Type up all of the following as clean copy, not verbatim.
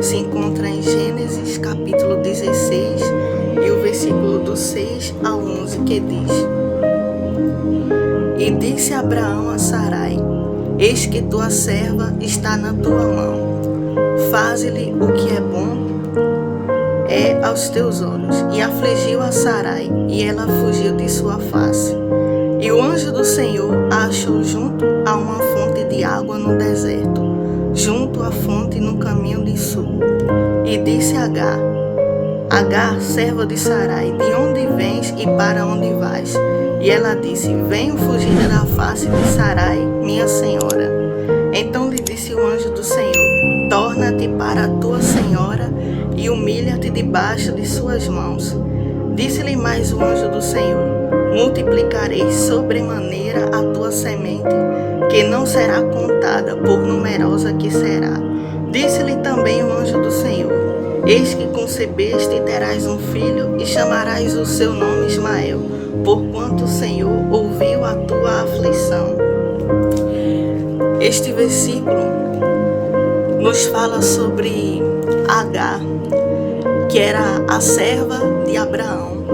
se encontra em Gênesis capítulo 16 e o versículo do 6 ao 11, que diz: E disse Abraão a Sarai: Eis que tua serva está na tua mão, faze-lhe o que é bom aos teus olhos. E afligiu a Sarai, e ela fugiu de sua face. E o anjo do Senhor a achou junto a uma fonte de água no deserto, junto à fonte no caminho de sul. E disse a Agar, serva de Sarai: De onde vens e para onde vais? E ela disse: Venho fugida da face de Sarai, minha senhora. Então lhe disse o anjo do Senhor: Torna-te para a tua senhora e humilha-te debaixo de suas mãos. Disse-lhe mais o anjo do Senhor: Multiplicarei sobremaneira a tua semente, que não será contada, por numerosa que será. Disse-lhe também o anjo do Senhor: Eis que concebeste e terás um filho, e chamarás o seu nome Ismael, porquanto o Senhor ouviu a tua aflição. Este versículo nos fala sobre Agar, que era a serva de Abraão.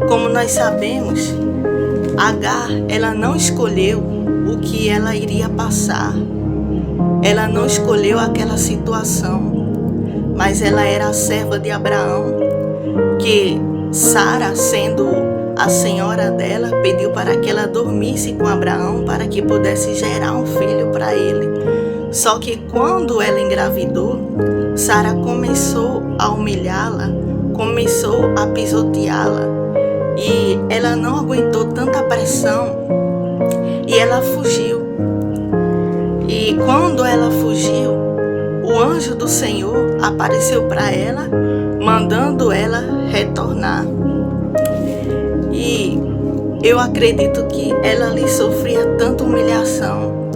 Como nós sabemos, Agar, ela não escolheu o que ela iria passar. Ela não escolheu aquela situação, mas ela era a serva de Abraão, que Sara, sendo a senhora dela, pediu para que ela dormisse com Abraão para que pudesse gerar um filho para ele. Só que quando ela engravidou, Sara começou a humilhá-la, começou a pisoteá-la, e ela não aguentou tanta pressão e ela fugiu. E quando ela fugiu, o anjo do Senhor apareceu para ela, mandando ela retornar. E eu acredito que ela ali sofria tanta humilhação,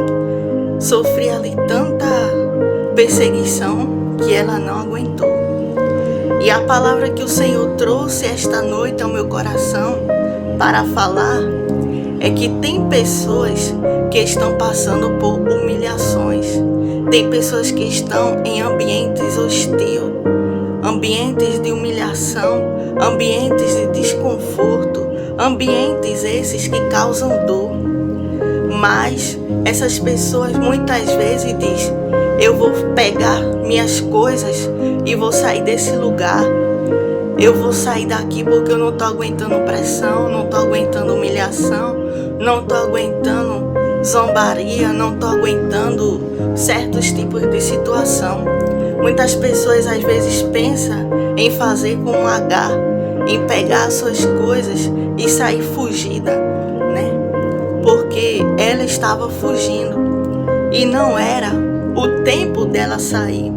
sofria ali tanta perseguição, que ela não aguentou. E a palavra que o Senhor trouxe esta noite ao meu coração para falar é que tem pessoas que estão passando por humilhações. Tem pessoas que estão em ambientes hostis, ambientes de humilhação, ambientes de desconforto, ambientes esses que causam dor. Mas essas pessoas muitas vezes dizem: eu vou pegar minhas coisas e vou sair desse lugar. Eu vou sair daqui porque eu não estou aguentando pressão, não estou aguentando humilhação, não estou aguentando zombaria, não estou aguentando certos tipos de situação. Muitas pessoas às vezes pensam em fazer como Agar, em pegar suas coisas e sair fugida, né? Porque ela estava fugindo e não era o tempo dela sair.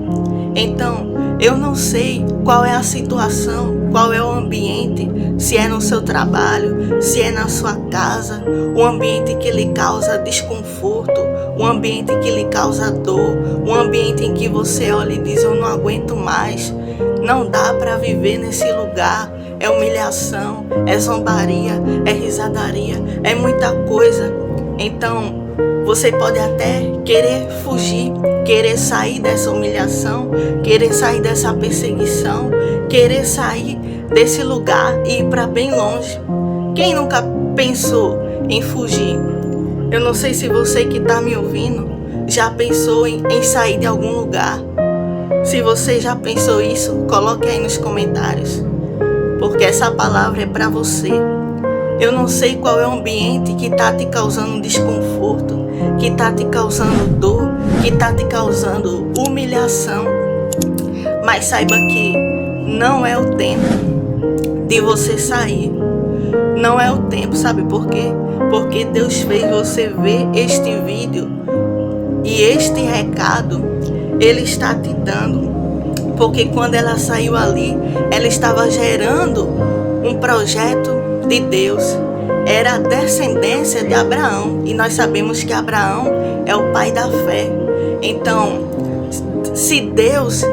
Então, eu não sei qual é a situação, qual é o ambiente, se é no seu trabalho, se é na sua casa, o ambiente que lhe causa desconforto, o ambiente que lhe causa dor, o ambiente em que você olha e diz: eu não aguento mais, não dá para viver nesse lugar. É humilhação, é zombaria, é risadaria, é muita coisa. Então, você pode até querer fugir, querer sair dessa humilhação, querer sair dessa perseguição, querer sair desse lugar e ir para bem longe. Quem nunca pensou em fugir? Eu não sei se você que está me ouvindo já pensou em sair de algum lugar. Se você já pensou isso, coloque aí nos comentários, porque essa palavra é para você. Eu não sei qual é o ambiente que está te causando desconforto, que está te causando dor, que está te causando humilhação. Mas saiba que não é o tempo de você sair. Não é o tempo, sabe por quê? Porque Deus fez você ver este vídeo e este recado Ele está te dando. Porque quando ela saiu ali, ela estava gerando um projeto de Deus. Era a descendência de Abraão. E nós sabemos que Abraão é o pai da fé. Então, se Deus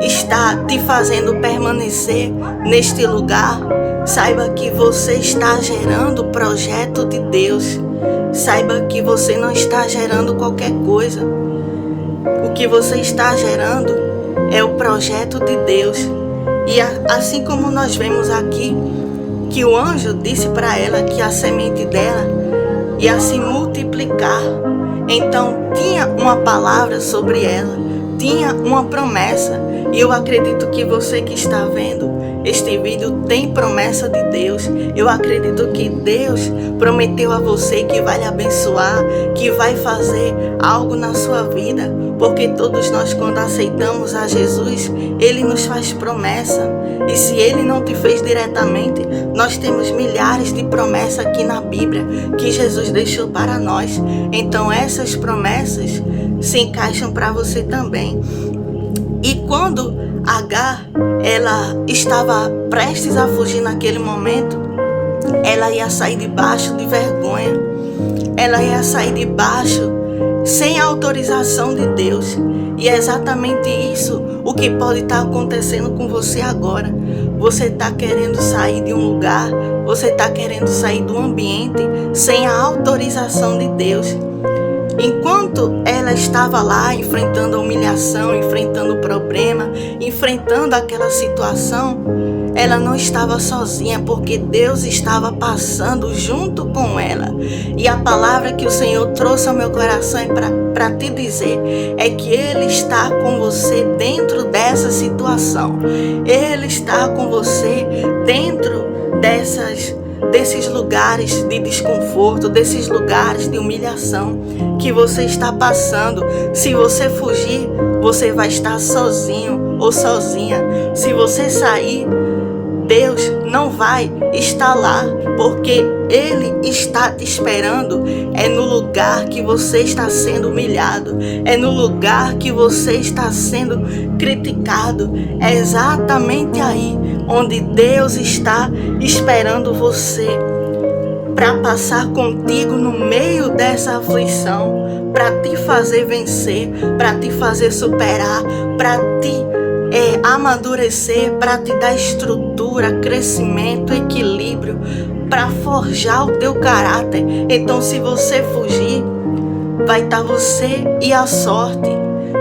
está te fazendo permanecer neste lugar, saiba que você está gerando o projeto de Deus. Saiba que você não está gerando qualquer coisa. O que você está gerando é o projeto de Deus. E assim como nós vemos aqui, que o anjo disse para ela que a semente dela ia se multiplicar. Então tinha uma palavra sobre ela, tinha uma promessa. E eu acredito que você que está vendo este vídeo tem promessa de Deus. Eu acredito que Deus prometeu a você que vai lhe abençoar, que vai fazer algo na sua vida. Porque todos nós, quando aceitamos a Jesus, Ele nos faz promessa. E se Ele não te fez diretamente, nós temos milhares de promessas aqui na Bíblia que Jesus deixou para nós. Então essas promessas se encaixam para você também. E quando Agar, ela estava prestes a fugir naquele momento, ela ia sair debaixo de vergonha. Ela ia sair debaixo sem a autorização de Deus. E é exatamente isso o que pode estar acontecendo com você agora. Você está querendo sair de um lugar, você está querendo sair do ambiente sem a autorização de Deus. Enquanto ela estava lá enfrentando a humilhação, enfrentando o problema, enfrentando aquela situação, ela não estava sozinha, porque Deus estava passando junto com ela. E a palavra que o Senhor trouxe ao meu coração é para te dizer, é que Ele está com você dentro dessa situação. Ele está com você dentro desses lugares de desconforto, desses lugares de humilhação que você está passando. Se você fugir, você vai estar sozinho ou sozinha. Se você sair, Deus não vai estar lá, porque Ele está te esperando. É no lugar que você está sendo humilhado, é no lugar que você está sendo criticado. É exatamente aí onde Deus está esperando você, para passar contigo no meio dessa aflição, para te fazer vencer, para te fazer superar, para te amadurecer, para te dar estrutura, crescimento, equilíbrio, para forjar o teu caráter. Então, se você fugir, vai estar você e a sorte.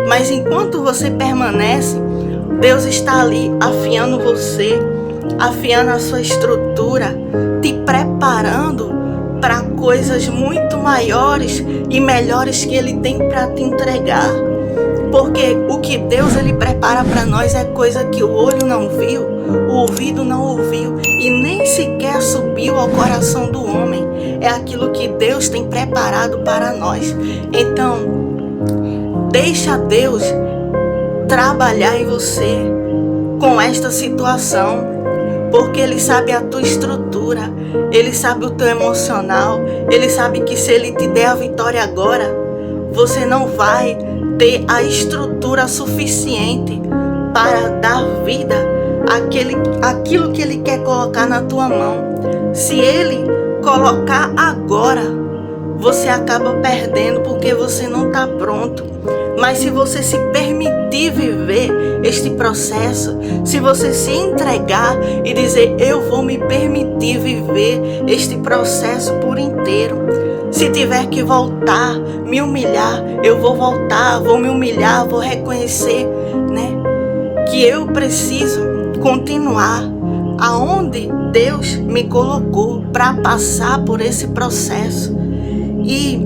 Mas enquanto você permanece, Deus está ali afiando você, afiando a sua estrutura, te preparando para coisas muito maiores e melhores que Ele tem para te entregar. Porque o que Deus Ele prepara para nós é coisa que o olho não viu, o ouvido não ouviu e nem sequer subiu ao coração do homem. É aquilo que Deus tem preparado para nós. Então, deixa Deus trabalhar em você com esta situação, porque Ele sabe a tua estrutura, Ele sabe o teu emocional, Ele sabe que se Ele te der a vitória agora, você não vai ter a estrutura suficiente para dar vida àquilo que Ele quer colocar na tua mão. Se Ele colocar agora, você acaba perdendo porque você não está pronto. Mas se você se permitir viver este processo, se você se entregar e dizer, eu vou me permitir viver este processo por inteiro. Se tiver que voltar, me humilhar, eu vou voltar, vou me humilhar, vou reconhecer, que eu preciso continuar aonde Deus me colocou para passar por esse processo. E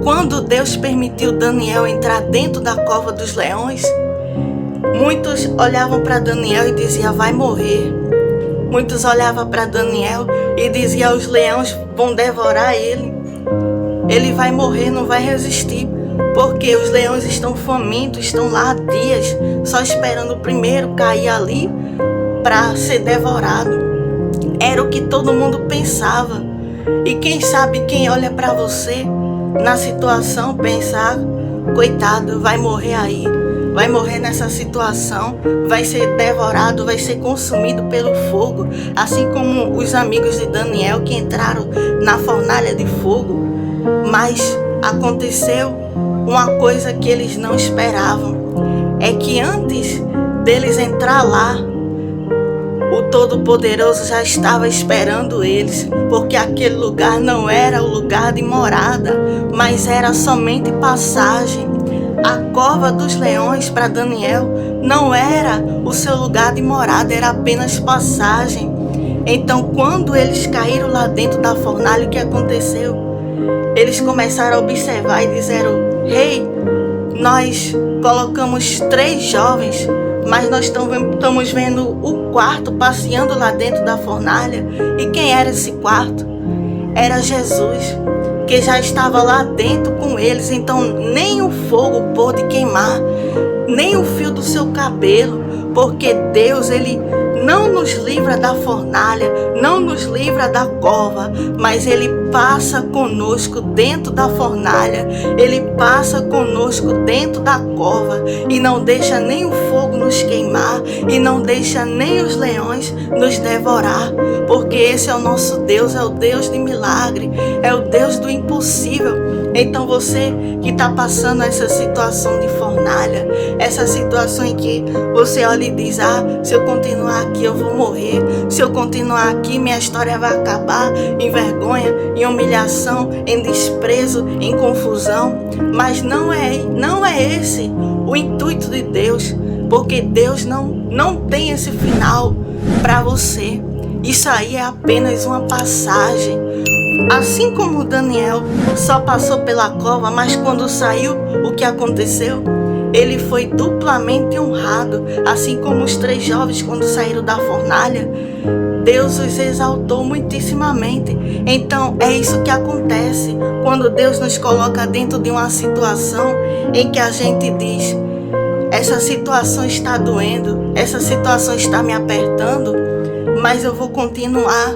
quando Deus permitiu Daniel entrar dentro da cova dos leões, muitos olhavam para Daniel e diziam, vai morrer. Muitos olhavam para Daniel e diziam, os leões vão devorar ele. Ele vai morrer, não vai resistir, porque os leões estão famintos, estão lá há dias, só esperando o primeiro cair ali para ser devorado. Era o que todo mundo pensava. E quem sabe quem olha para você na situação pensa, coitado, vai morrer aí, vai morrer nessa situação, vai ser devorado, vai ser consumido pelo fogo, assim como os amigos de Daniel que entraram na fornalha de fogo. Mas aconteceu uma coisa que eles não esperavam, é que antes deles entrar lá, o Todo-Poderoso já estava esperando eles, porque aquele lugar não era o lugar de morada, mas era somente passagem. A cova dos leões para Daniel não era o seu lugar de morada, era apenas passagem. Então, quando eles caíram lá dentro da fornalha, o que aconteceu? Eles começaram a observar e disseram: Rei, nós colocamos 3 jovens, mas nós estamos vendo o quarto passeando lá dentro da fornalha. E quem era esse quarto? Era Jesus, que já estava lá dentro com eles. Então nem o fogo pôde queimar, nem o fio do seu cabelo, porque Deus, Ele não nos livra da fornalha, não nos livra da cova, mas Ele passa conosco dentro da fornalha, Ele passa conosco dentro da cova e não deixa nem o fogo nos queimar e não deixa nem os leões nos devorar, porque esse é o nosso Deus, é o Deus de milagre, é o Deus do impossível. Então você que está passando essa situação de fornalha, essa situação em que você olha e diz: se eu continuar aqui eu vou morrer, se eu continuar aqui minha história vai acabar em vergonha, em humilhação, em desprezo, em confusão. Mas não é esse o intuito de Deus, porque Deus não tem esse final para você. Isso aí é apenas uma passagem. Assim como Daniel só passou pela cova, mas quando saiu, o que aconteceu? Ele foi duplamente honrado, assim como os 3 jovens quando saíram da fornalha. Deus os exaltou muitíssimamente. Então é isso que acontece quando Deus nos coloca dentro de uma situação em que a gente diz: essa situação está doendo, essa situação está me apertando, mas eu vou continuar,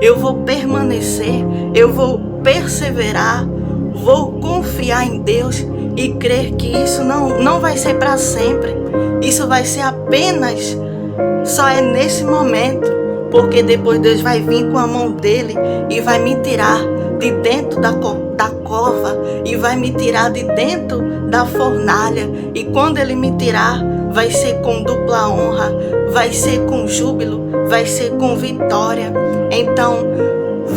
eu vou permanecer, eu vou perseverar, vou confiar em Deus e crer que isso não vai ser para sempre. Isso vai ser apenas, só é nesse momento, porque depois Deus vai vir com a mão dele e vai me tirar de dentro da cova e vai me tirar de dentro da fornalha. E quando ele me tirar, vai ser com dupla honra, vai ser com júbilo, vai ser com vitória. Então,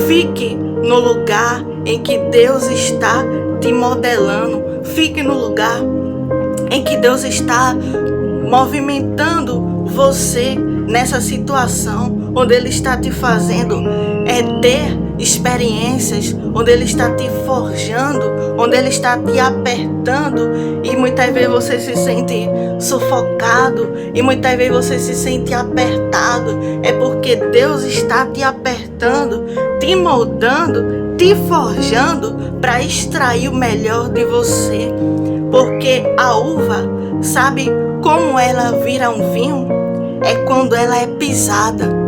fique no lugar em que Deus está te modelando. Fique no lugar em que Deus está movimentando você nessa situação, onde Ele está te fazendo ter experiências, onde Ele está te forjando, onde Ele está te apertando. E muitas vezes você se sente sufocado e muitas vezes você se sente apertado. É porque Deus está te apertando, te moldando, te forjando para extrair o melhor de você. Porque a uva, sabe como ela vira um vinho? É quando ela é pisada.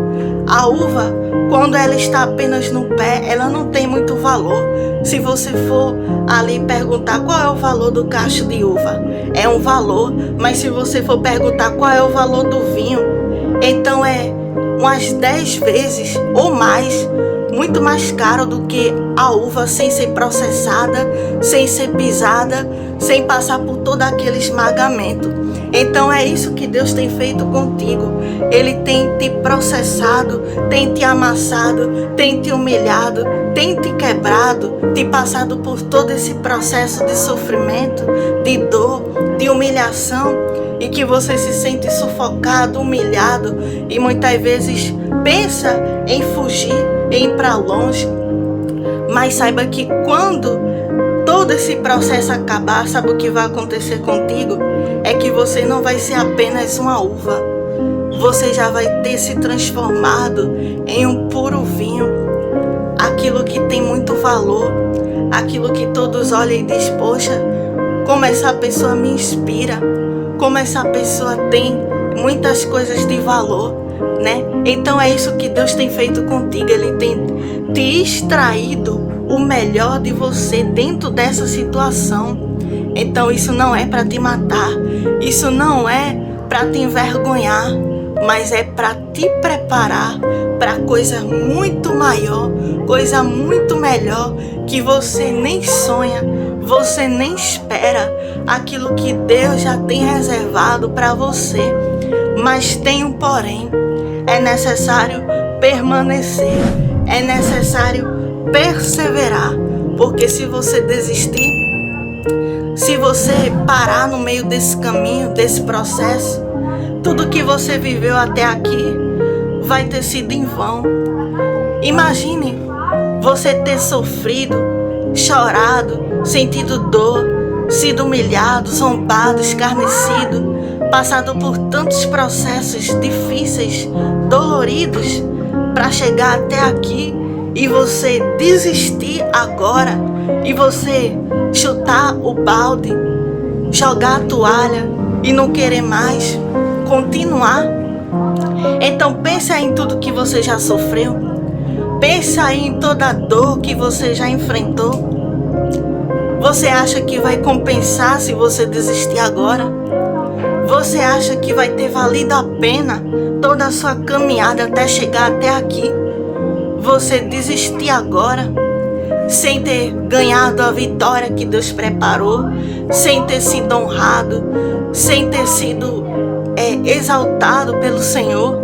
A uva, quando ela está apenas no pé, ela não tem muito valor. Se você for ali perguntar qual é o valor do cacho de uva, é um valor. Mas se você for perguntar qual é o valor do vinho, então é umas 10 vezes ou mais, muito mais caro do que a uva sem ser processada, sem ser pisada, sem passar por todo aquele esmagamento. Então é isso que Deus tem feito contigo. Ele tem te processado, tem te amassado, tem te humilhado, tem te quebrado, te passado por todo esse processo de sofrimento, de dor, de humilhação, e que você se sente sufocado, humilhado e muitas vezes pensa em fugir, em ir para longe. Mas saiba que quando todo esse processo acabar, sabe o que vai acontecer contigo? É que você não vai ser apenas uma uva. Você já vai ter se transformado em um puro vinho. Aquilo que tem muito valor. Aquilo que todos olham e dizem: poxa, como essa pessoa me inspira. Como essa pessoa tem muitas coisas de valor, né? Então é isso que Deus tem feito contigo. Ele tem te extraído o melhor de você dentro dessa situação. Então isso não é para te matar, isso não é para te envergonhar, mas é para te preparar para coisa muito maior, coisa muito melhor, que você nem sonha, você nem espera, aquilo que Deus já tem reservado para você. Mas tem um porém: é necessário permanecer, é necessário perseverar, porque se você desistir, se você parar no meio desse caminho, desse processo, tudo que você viveu até aqui vai ter sido em vão. Imagine você ter sofrido, chorado, sentido dor, sido humilhado, zombado, escarnecido, passado por tantos processos difíceis, doloridos, para chegar até aqui e você desistir agora e você chutar o balde, jogar a toalha e não querer mais continuar. Então pensa em tudo que você já sofreu, pensa aí em toda a dor que você já enfrentou. Você acha que vai compensar se você desistir agora? Você acha que vai ter valido a pena toda a sua caminhada até chegar até aqui? Você desistir agora, sem ter ganhado a vitória que Deus preparou, sem ter sido honrado, sem ter sido exaltado pelo Senhor?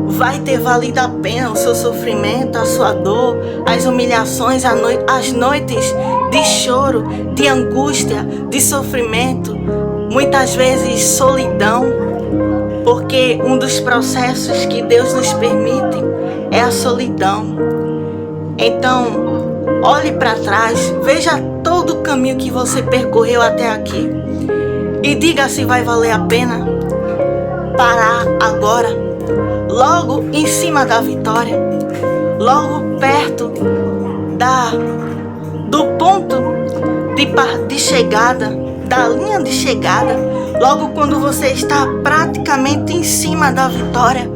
Vai ter valido a pena o seu sofrimento, a sua dor, as humilhações, as noites de choro, de angústia, de sofrimento, muitas vezes solidão, porque um dos processos que Deus nos permite é a solidão. Então, olhe para trás, veja todo o caminho que você percorreu até aqui e diga se vai valer a pena parar agora, logo em cima da vitória, logo perto do ponto de chegada, da linha de chegada, logo quando você está praticamente em cima da vitória,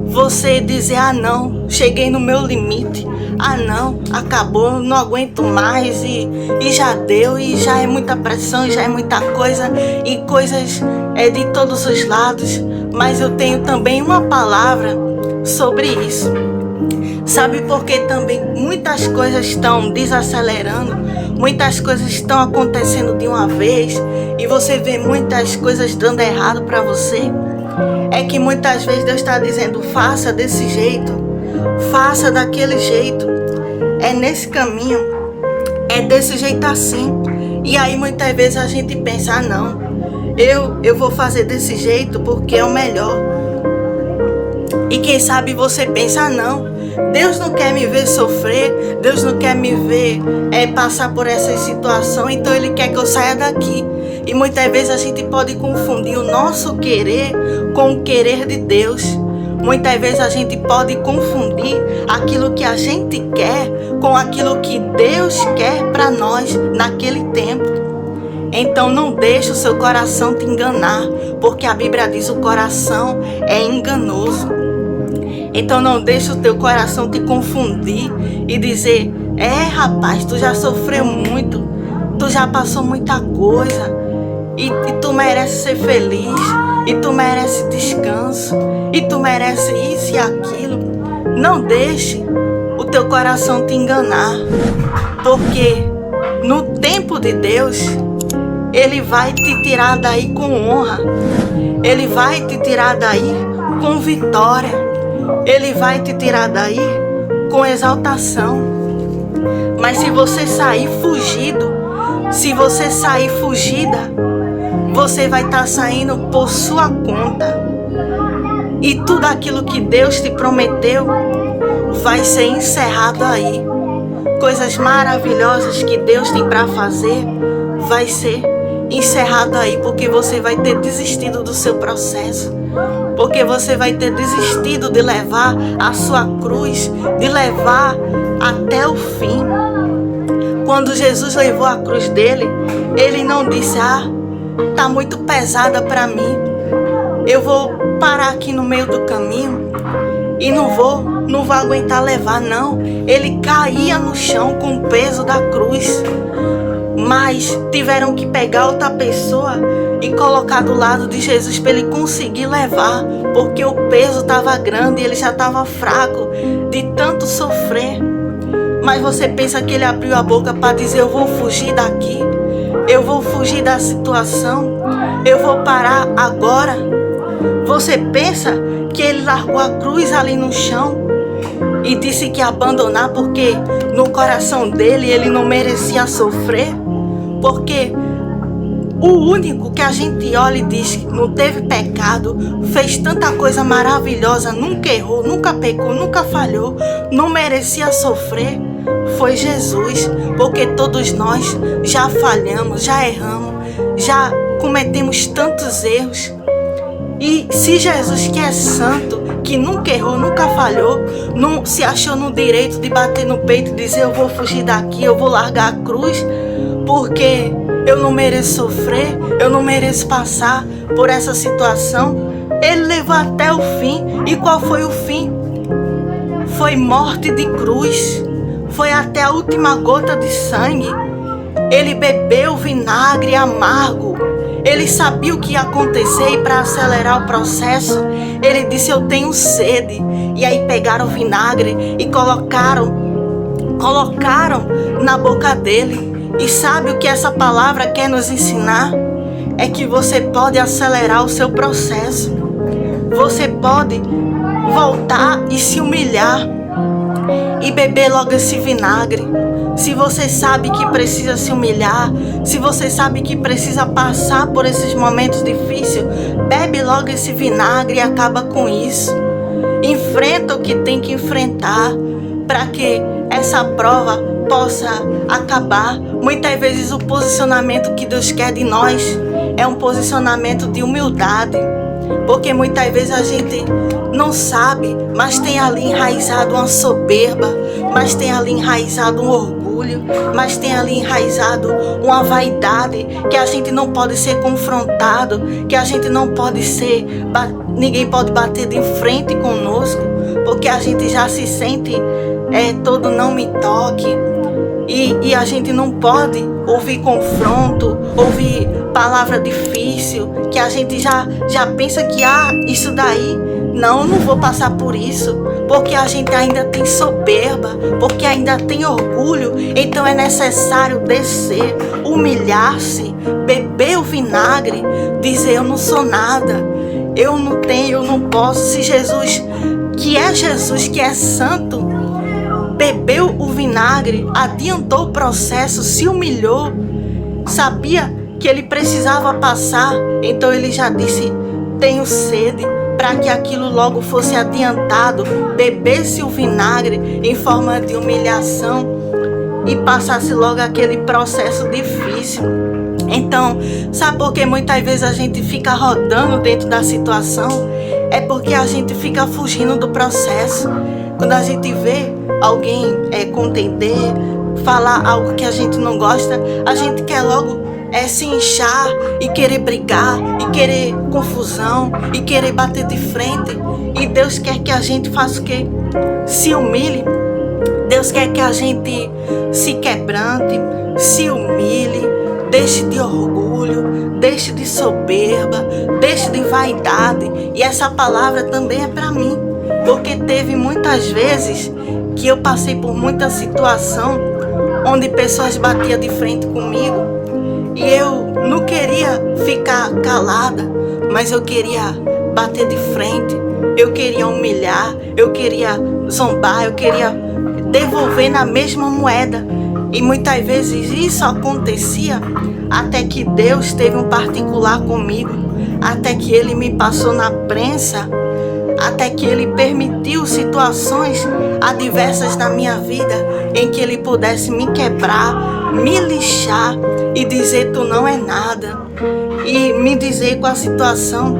você dizer: ah não, cheguei no meu limite, ah não, acabou, não aguento mais e já deu, e já é muita pressão, já é muita coisa, e coisas de todos os lados. Mas eu tenho também uma palavra sobre isso. Sabe por que também muitas coisas estão desacelerando, muitas coisas estão acontecendo de uma vez e você vê muitas coisas dando errado para você? É que muitas vezes Deus está dizendo: faça desse jeito, faça daquele jeito, é nesse caminho, é desse jeito assim. E aí muitas vezes a gente pensa: ah não, eu vou fazer desse jeito porque é o melhor. E quem sabe você pensa: ah não, Deus não quer me ver sofrer, Deus não quer me ver passar por essa situação, então Ele quer que eu saia daqui. E muitas vezes a gente pode confundir o nosso querer com o querer de Deus. Muitas vezes a gente pode confundir aquilo que a gente quer com aquilo que Deus quer para nós naquele tempo. Então não deixe o seu coração te enganar, porque a Bíblia diz: o coração é enganoso. Então não deixe o teu coração te confundir e dizer: rapaz, tu já sofreu muito, tu já passou muita coisa, e tu merece ser feliz, e tu merece descanso, e tu merece isso e aquilo. Não deixe o teu coração te enganar, porque no tempo de Deus, Ele vai te tirar daí com honra, Ele vai te tirar daí com vitória, Ele vai te tirar daí com exaltação. Mas se você sair fugido, se você sair fugida, você vai estar saindo por sua conta. E tudo aquilo que Deus te prometeu vai ser encerrado aí. Coisas maravilhosas que Deus tem para fazer vai ser encerrado aí, porque você vai ter desistido do seu processo. Porque você vai ter desistido de levar a sua cruz, de levar até o fim. Quando Jesus levou a cruz dele, Ele não disse: ah, tá muito pesada para mim, eu vou parar aqui no meio do caminho e não vou aguentar levar. Não, Ele caía no chão com o peso da cruz. Mas tiveram que pegar outra pessoa e colocar do lado de Jesus para Ele conseguir levar, porque o peso estava grande e Ele já estava fraco de tanto sofrer. Mas você pensa que Ele abriu a boca para dizer: eu vou fugir daqui, eu vou fugir da situação, eu vou parar agora? Você pensa que Ele largou a cruz ali no chão e disse que ia abandonar porque no coração dele Ele não merecia sofrer? Porque o único que a gente olha e diz que não teve pecado, fez tanta coisa maravilhosa, nunca errou, nunca pecou, nunca falhou, não merecia sofrer, foi Jesus. Porque todos nós já falhamos, já erramos, já cometemos tantos erros. E se Jesus, que é santo, que nunca errou, nunca falhou, não se achou no direito de bater no peito e dizer: eu vou fugir daqui, eu vou largar a cruz, porque eu não mereço sofrer, eu não mereço passar por essa situação. Ele levou até o fim. E qual foi o fim? Foi morte de cruz. Foi até a última gota de sangue. Ele bebeu vinagre amargo. Ele sabia o que ia acontecer, e para acelerar o processo, ele disse: eu tenho sede. E aí pegaram o vinagre e colocaram na boca dele. E sabe o que essa palavra quer nos ensinar? É que você pode acelerar o seu processo. Você pode voltar e se humilhar e beber logo esse vinagre. Se você sabe que precisa se humilhar, se você sabe que precisa passar por esses momentos difíceis, bebe logo esse vinagre e acaba com isso. Enfrenta o que tem que enfrentar para que essa prova possa acabar. Muitas vezes o posicionamento que Deus quer de nós é um posicionamento de humildade, porque muitas vezes a gente não sabe, mas tem ali enraizado uma soberba, mas tem ali enraizado um orgulho, mas tem ali enraizado uma vaidade que a gente não pode ser confrontado, que a gente não pode ser, ninguém pode bater de frente conosco, porque a gente já se sente todo não me toque. E a gente não pode ouvir confronto, ouvir palavra difícil, que a gente já pensa que isso daí, não vou passar por isso, porque a gente ainda tem soberba, porque ainda tem orgulho. Então é necessário descer, humilhar-se, beber o vinagre, dizer: eu não sou nada, eu não tenho, eu não posso. Se Jesus, que é santo, bebeu o vinagre, adiantou o processo, se humilhou, sabia que ele precisava passar, então ele já disse: tenho sede, para que aquilo logo fosse adiantado, bebesse o vinagre em forma de humilhação e passasse logo aquele processo difícil. Então, sabe por que muitas vezes a gente fica rodando dentro da situação? É porque a gente fica fugindo do processo. Quando a gente vê alguém contender, falar algo que a gente não gosta, a gente quer logo se inchar e querer brigar, e querer confusão, e querer bater de frente. E Deus quer que a gente faça o quê? Se humilhe. Deus quer que a gente se quebrante, se humilhe, deixe de orgulho, deixe de soberba, deixe de vaidade. E essa palavra também é para mim, porque teve muitas vezes que eu passei por muita situação onde pessoas batiam de frente comigo e eu não queria ficar calada, mas eu queria bater de frente, eu queria humilhar, eu queria zombar, eu queria devolver na mesma moeda. E muitas vezes isso acontecia até que Deus teve um particular comigo, até que Ele me passou na prensa, até que Ele permitiu situações adversas na minha vida em que Ele pudesse me quebrar, me lixar e dizer: tu não é nada. E me dizer com a situação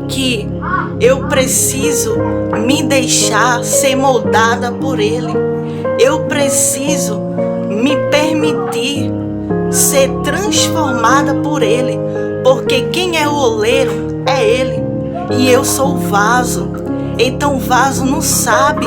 que eu preciso me deixar ser moldada por Ele. Eu preciso me permitir ser transformada por Ele, porque quem é o oleiro é Ele. E eu sou o vaso. Então o vaso não sabe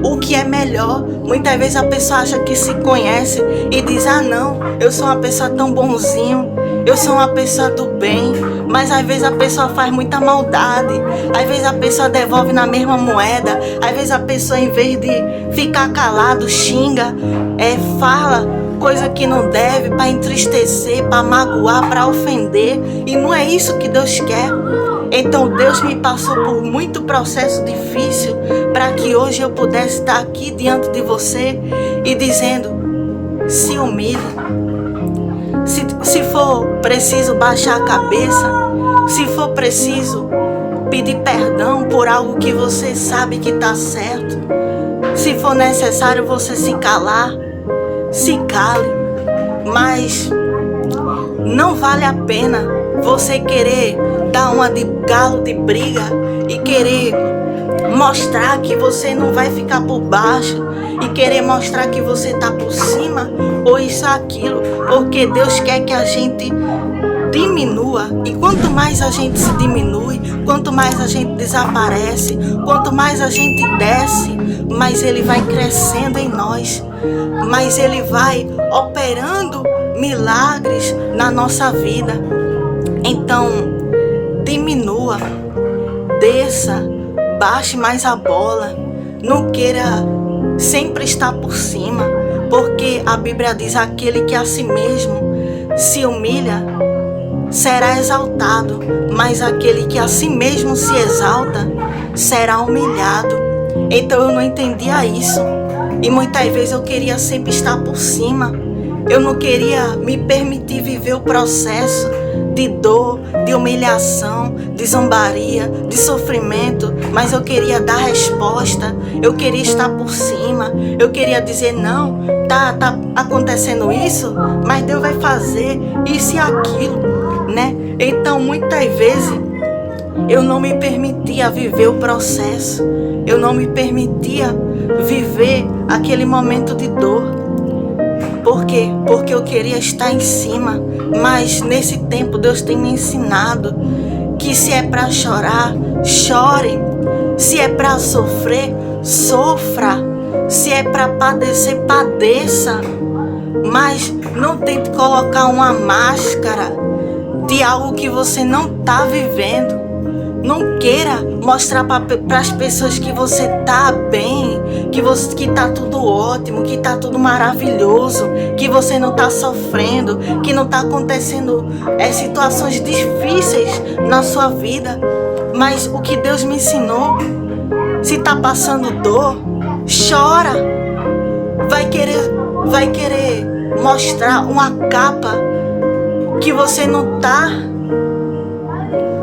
o que é melhor. Muitas vezes a pessoa acha que se conhece e diz: ah não, eu sou uma pessoa tão bonzinho, eu sou uma pessoa do bem. Mas às vezes a pessoa faz muita maldade, às vezes a pessoa devolve na mesma moeda, às vezes a pessoa, em vez de ficar calado, xinga, fala coisa que não deve, para entristecer, para magoar, para ofender. E não é isso que Deus quer. Então Deus me passou por muito processo difícil para que hoje eu pudesse estar aqui diante de você e dizendo: se humilhe, se for preciso baixar a cabeça, se for preciso pedir perdão por algo que você sabe que está certo, se for necessário você se calar, se cale, mas não vale a pena você querer dar uma de galo de briga e querer mostrar que você não vai ficar por baixo e querer mostrar que você está por cima ou isso ou aquilo, porque Deus quer que a gente diminua, e quanto mais a gente se diminui, quanto mais a gente desaparece, quanto mais a gente desce, mais Ele vai crescendo em nós, mais Ele vai operando milagres na nossa vida. Então, diminua, desça, baixe mais a bola, não queira sempre estar por cima, porque a Bíblia diz: aquele que a si mesmo se humilha será exaltado, mas aquele que a si mesmo se exalta será humilhado. Então eu não entendia isso, e muitas vezes eu queria sempre estar por cima, eu não queria me permitir viver o processo de dor, de humilhação, de zombaria, de sofrimento, mas eu queria dar resposta, eu queria estar por cima, eu queria dizer: não, tá acontecendo isso, mas Deus vai fazer isso e aquilo, né? Então muitas vezes eu não me permitia viver o processo, eu não me permitia viver aquele momento de dor. Por quê? Porque eu queria estar em cima, mas nesse tempo Deus tem me ensinado que se é para chorar, chore, se é para sofrer, sofra, se é para padecer, padeça, mas não tente colocar uma máscara de algo que você não está vivendo. Não queira mostrar para as pessoas que você está bem, que está tudo ótimo, que está tudo maravilhoso, que você não está sofrendo, que não está acontecendo situações difíceis na sua vida. Mas o que Deus me ensinou, se está passando dor, chora. Vai querer mostrar uma capa que você não está.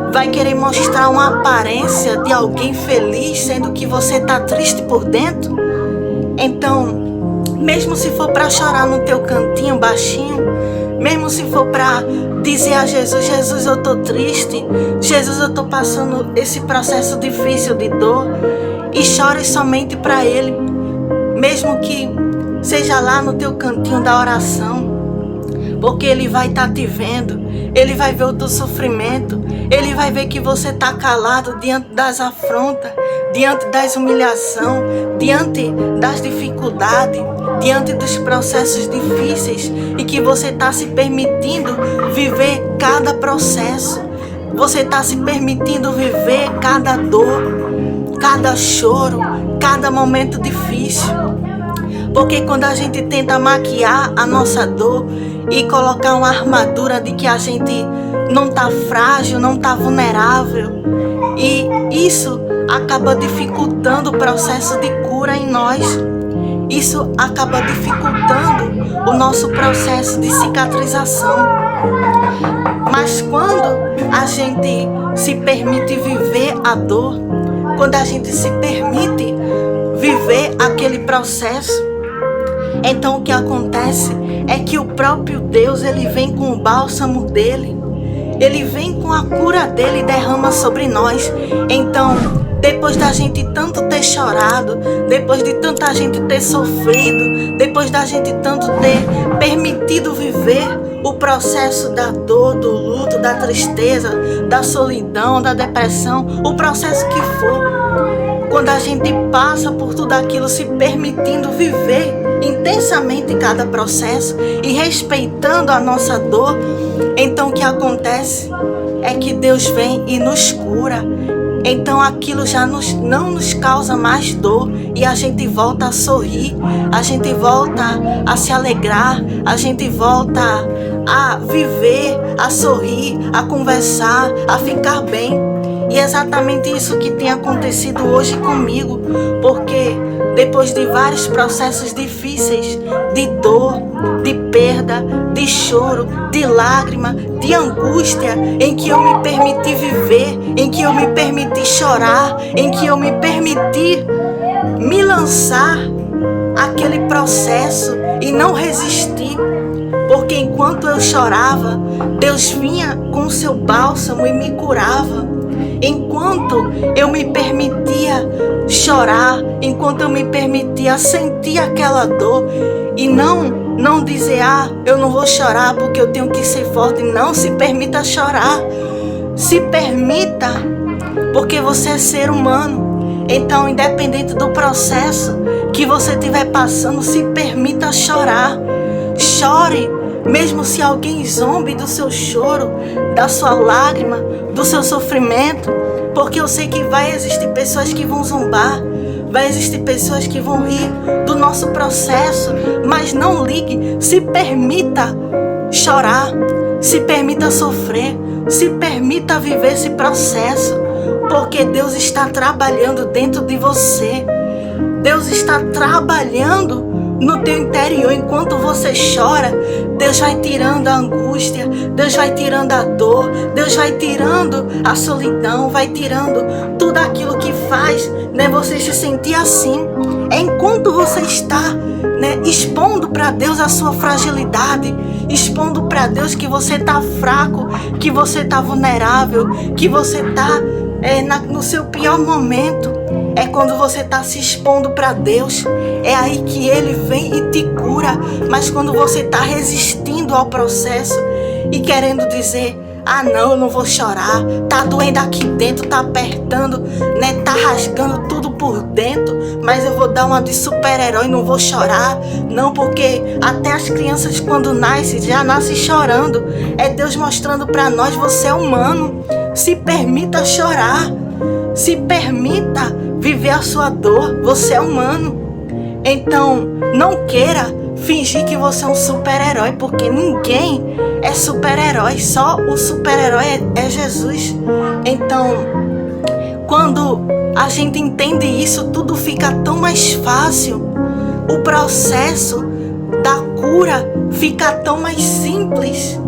Vai querer mostrar uma aparência de alguém feliz, sendo que você está triste por dentro. Então, mesmo se for para chorar no teu cantinho baixinho, mesmo se for para dizer a Jesus: Jesus, eu estou triste, Jesus, eu estou passando esse processo difícil de dor, e chore somente para Ele, mesmo que seja lá no teu cantinho da oração, porque Ele vai estar te vendo, Ele vai ver o teu sofrimento, Ele vai ver que você está calado diante das afrontas, diante das humilhações, diante das dificuldades, diante dos processos difíceis, e que você está se permitindo viver cada processo, você está se permitindo viver cada dor, cada choro, cada momento difícil. Porque quando a gente tenta maquiar a nossa dor e colocar uma armadura de que a gente não está frágil, não está vulnerável, e isso acaba dificultando o processo de cura em nós. Isso acaba dificultando o nosso processo de cicatrização. Mas quando a gente se permite viver a dor, quando a gente se permite viver aquele processo, então o que acontece é que o próprio Deus, Ele vem com o bálsamo dEle, Ele vem com a cura dEle e derrama sobre nós. Então, depois da gente tanto ter chorado, depois de tanta gente ter sofrido, depois da gente tanto ter permitido viver o processo da dor, do luto, da tristeza, da solidão, da depressão, o processo que for, quando a gente passa por tudo aquilo, se permitindo viver intensamente cada processo e respeitando a nossa dor, então o que acontece é que Deus vem e nos cura. Então aquilo já não nos causa mais dor, e a gente volta a sorrir, a gente volta a se alegrar, a gente volta a viver, a sorrir, a conversar, a ficar bem. E é exatamente isso que tem acontecido hoje comigo, porque depois de vários processos difíceis, de dor, de perda, de choro, de lágrima, de angústia, em que eu me permiti viver, em que eu me permiti chorar, em que eu me permiti me lançar aquele processo e não resistir. Porque enquanto eu chorava, Deus vinha com o seu bálsamo e me curava. Enquanto eu me permitia chorar, enquanto eu me permitia sentir aquela dor e não dizer, eu não vou chorar porque eu tenho que ser forte. Não, se permita chorar. Se permita, porque você é ser humano. Então, independente do processo que você estiver passando, se permita chorar. Chore, mesmo se alguém zombe do seu choro, da sua lágrima, do seu sofrimento, porque eu sei que vai existir pessoas que vão zombar, vai existir pessoas que vão rir do nosso processo, mas não ligue, se permita chorar, se permita sofrer, se permita viver esse processo, porque Deus está trabalhando dentro de você, Deus está trabalhando no teu interior. Enquanto você chora, Deus vai tirando a angústia, Deus vai tirando a dor, Deus vai tirando a solidão, vai tirando tudo aquilo que faz, você se sentir assim. Enquanto você está, expondo para Deus a sua fragilidade, expondo para Deus que você está fraco, que você está vulnerável, que você está no seu pior momento. É quando você está se expondo para Deus, é aí que Ele vem e te cura. Mas quando você está resistindo ao processo e querendo dizer, não, eu não vou chorar, tá doendo aqui dentro, tá apertando, tá rasgando tudo por dentro, mas eu vou dar uma de super-herói, não vou chorar. Não, porque até as crianças quando nascem, já nascem chorando. É Deus mostrando para nós, você é humano, se permita chorar, se permita viver a sua dor, você é humano. Então, não queira fingir que você é um super-herói, porque ninguém é super-herói, só o super-herói é Jesus. Então, quando a gente entende isso, tudo fica tão mais fácil. O processo da cura fica tão mais simples.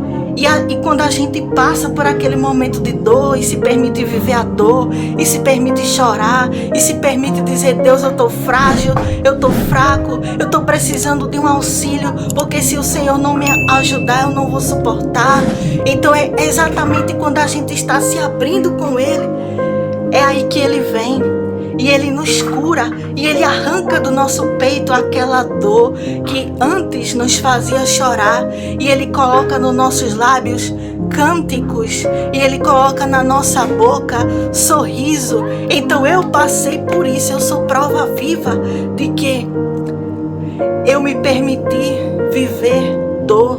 E quando a gente passa por aquele momento de dor e se permite viver a dor, e se permite chorar, e se permite dizer, Deus, eu estou frágil, eu estou fraco, eu estou precisando de um auxílio, porque se o Senhor não me ajudar, eu não vou suportar. Então é exatamente quando a gente está se abrindo com Ele, é aí que Ele vem. E Ele nos cura, e Ele arranca do nosso peito aquela dor que antes nos fazia chorar. E Ele coloca nos nossos lábios cânticos, e Ele coloca na nossa boca sorriso. Então eu passei por isso, eu sou prova viva de que eu me permiti viver dor.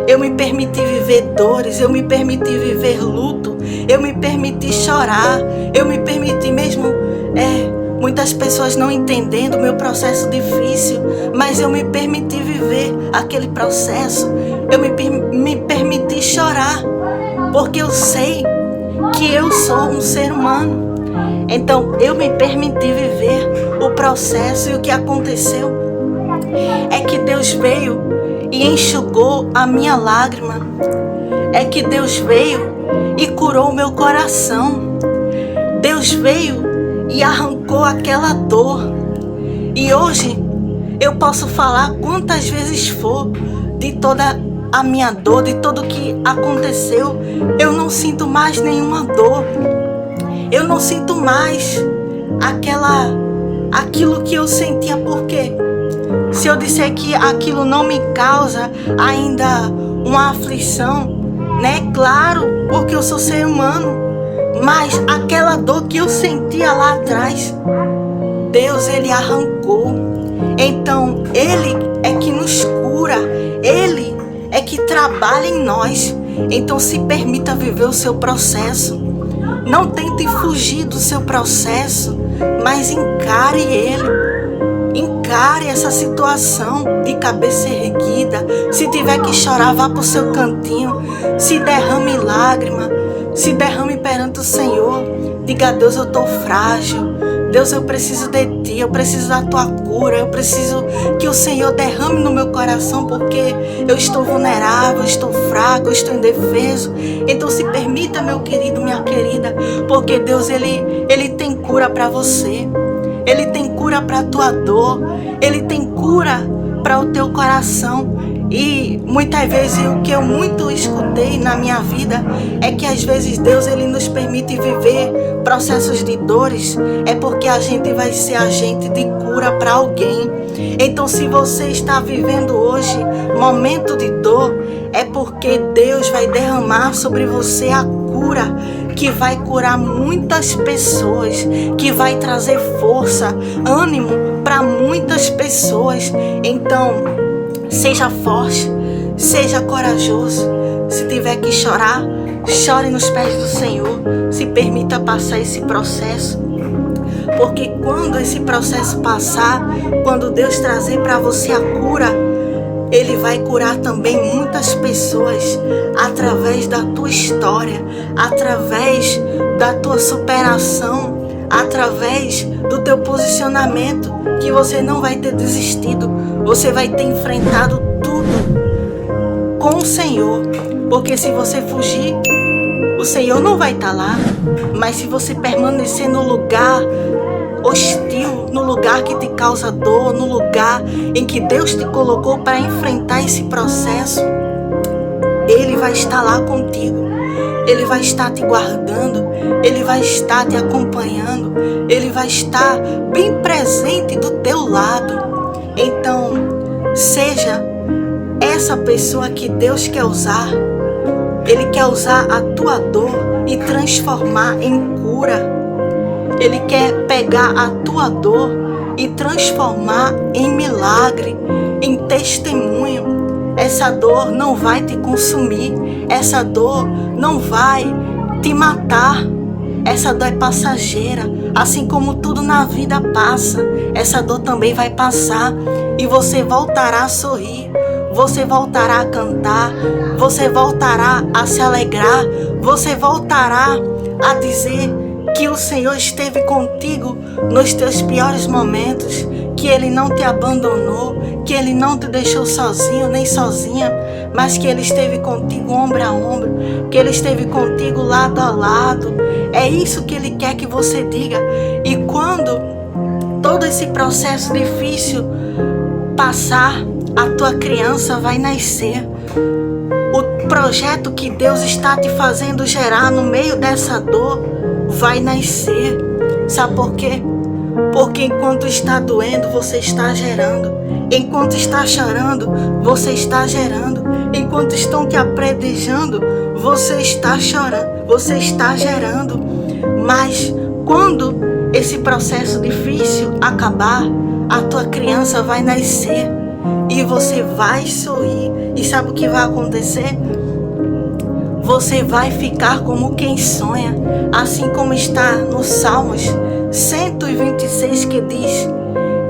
Eu me permiti viver dores, eu me permiti viver luto, eu me permiti chorar, eu me permiti mesmo, muitas pessoas não entendendo o meu processo difícil, mas eu me permiti viver aquele processo, eu me permiti chorar, porque eu sei que eu sou um ser humano. Então eu me permiti viver o processo, e o que aconteceu é que Deus veio e enxugou a minha lágrima. É que Deus veio e curou o meu coração. Deus veio e arrancou aquela dor. E hoje eu posso falar quantas vezes for de toda a minha dor, de tudo que aconteceu. Eu não sinto mais nenhuma dor. Eu não sinto mais aquilo que eu sentia. Por quê? Se eu disser que aquilo não me causa ainda uma aflição, Claro, porque eu sou ser humano. Mas aquela dor que eu sentia lá atrás, Deus, Ele arrancou. Então, Ele é que nos cura. Ele é que trabalha em nós. Então, se permita viver o seu processo. Não tente fugir do seu processo, mas encare ele. Encare essa situação de cabeça erguida. Se tiver que chorar, vá para o seu cantinho. Se derrame lágrima. Se derrame perante o Senhor. Diga a Deus, eu estou frágil. Deus, eu preciso de Ti, eu preciso da Tua cura, eu preciso que o Senhor derrame no meu coração, porque eu estou vulnerável, eu estou fraco, eu estou indefeso. Então se permita, meu querido, minha querida, porque Deus, Ele tem cura para você. Ele tem cura para a tua dor, Ele tem cura para o teu coração. E muitas vezes o que eu muito escutei na minha vida é que às vezes Deus, Ele nos permite viver processos de dores, é porque a gente vai ser agente de cura para alguém. Então se você está vivendo hoje momento de dor, é porque Deus vai derramar sobre você a cura, que vai curar muitas pessoas, que vai trazer força, ânimo para muitas pessoas. Então, seja forte, seja corajoso. Se tiver que chorar, chore nos pés do Senhor. Se permita passar esse processo, porque quando esse processo passar, quando Deus trazer para você a cura, Ele vai curar também muitas pessoas através da tua história, através da tua superação, através do teu posicionamento, que você não vai ter desistido, você vai ter enfrentado tudo com o Senhor. Porque se você fugir, o Senhor não vai estar lá. Mas se você permanecer no lugar hostil, no lugar que te causa dor, no lugar em que Deus te colocou para enfrentar esse processo, Ele vai estar lá contigo. Ele vai estar te guardando, Ele vai estar te acompanhando, Ele vai estar bem presente do teu lado. Então, seja essa pessoa que Deus quer usar. Ele quer usar a tua dor e transformar em cura. Ele quer pegar a tua dor e transformar em milagre, em testemunho. Essa dor não vai te consumir, essa dor não vai te matar. Essa dor é passageira, assim como tudo na vida passa. Essa dor também vai passar e você voltará a sorrir, você voltará a cantar, você voltará a se alegrar, você voltará a dizer que o Senhor esteve contigo nos teus piores momentos, que Ele não te abandonou, que Ele não te deixou sozinho nem sozinha, mas que Ele esteve contigo ombro a ombro, que Ele esteve contigo lado a lado. É isso que Ele quer que você diga. E quando todo esse processo difícil passar, a tua criança vai nascer. O projeto que Deus está te fazendo gerar no meio dessa dor vai nascer. Sabe por quê? Porque enquanto está doendo, você está gerando. Enquanto está chorando, você está gerando. Enquanto estão te apredejando, você está chorando, você está gerando. Mas quando esse processo difícil acabar, a tua criança vai nascer e você vai sorrir. E sabe o que vai acontecer? Você vai ficar como quem sonha, assim como está no Salmos 126, que diz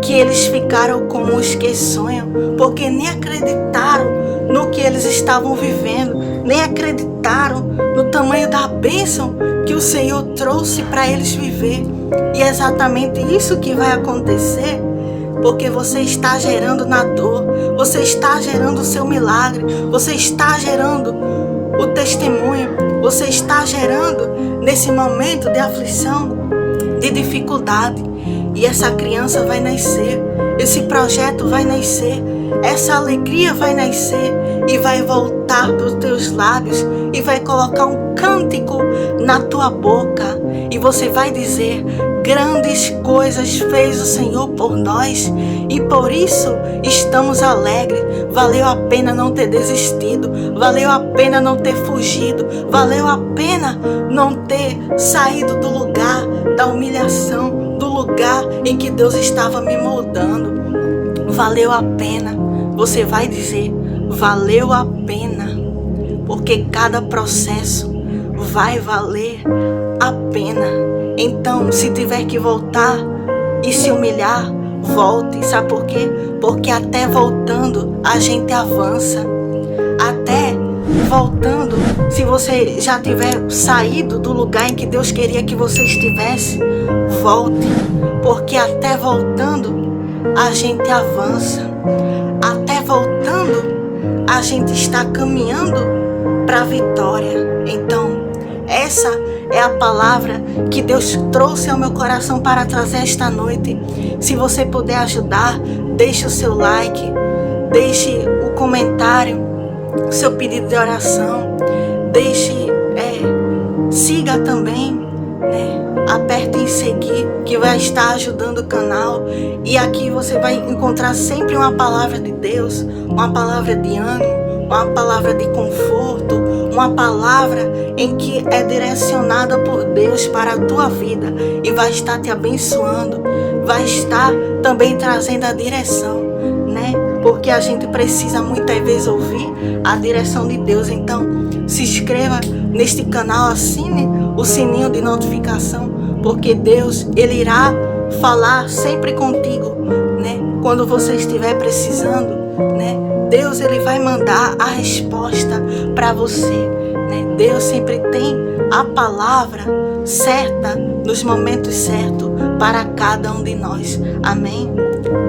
que eles ficaram como os que sonham, porque nem acreditaram no que eles estavam vivendo, nem acreditaram no tamanho da bênção que o Senhor trouxe para eles viver. E é exatamente isso que vai acontecer, porque você está gerando na dor, você está gerando o seu milagre, você está gerando o testemunho, você está gerando nesse momento de aflição, de dificuldade. E essa criança vai nascer, esse projeto vai nascer, essa alegria vai nascer e vai voltar para os teus lábios e vai colocar um cântico na tua boca e você vai dizer: grandes coisas fez o Senhor por nós e por isso estamos alegres. Valeu a pena não ter desistido, valeu a pena não ter fugido, valeu a pena não ter saído do lugar da humilhação, do lugar em que Deus estava me moldando. Valeu a pena. Você vai dizer: valeu a pena, porque cada processo vai valer a pena. Então, se tiver que voltar e se humilhar, volte. Sabe por quê? Porque até voltando a gente avança. Até voltando, se você já tiver saído do lugar em que Deus queria que você estivesse, volte, porque até voltando a gente avança, até voltando a gente está caminhando para a vitória. Então, essa é a palavra que Deus trouxe ao meu coração para trazer esta noite. Se você puder ajudar, deixe o seu like, deixe o comentário, o seu pedido de oração, siga também, aperte em seguir, que vai estar ajudando o canal. E aqui você vai encontrar sempre uma palavra de Deus, uma palavra de ânimo, uma palavra de conforto, uma palavra em que é direcionada por Deus para a tua vida e vai estar te abençoando, vai estar também trazendo a direção, Porque a gente precisa muitas vezes ouvir a direção de Deus. Então, se inscreva neste canal, assine o sininho de notificação, porque Deus, Ele irá falar sempre contigo, Quando você estiver precisando, Deus, Ele vai mandar a resposta para você, Deus sempre tem a palavra certa nos momentos certos para cada um de nós. Amém?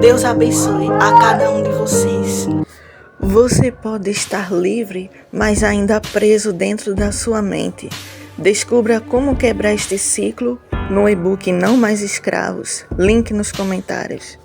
Deus abençoe a cada um de vocês. Você pode estar livre, mas ainda preso dentro da sua mente. Descubra como quebrar este ciclo no e-book Não Mais Escravos. Link nos comentários.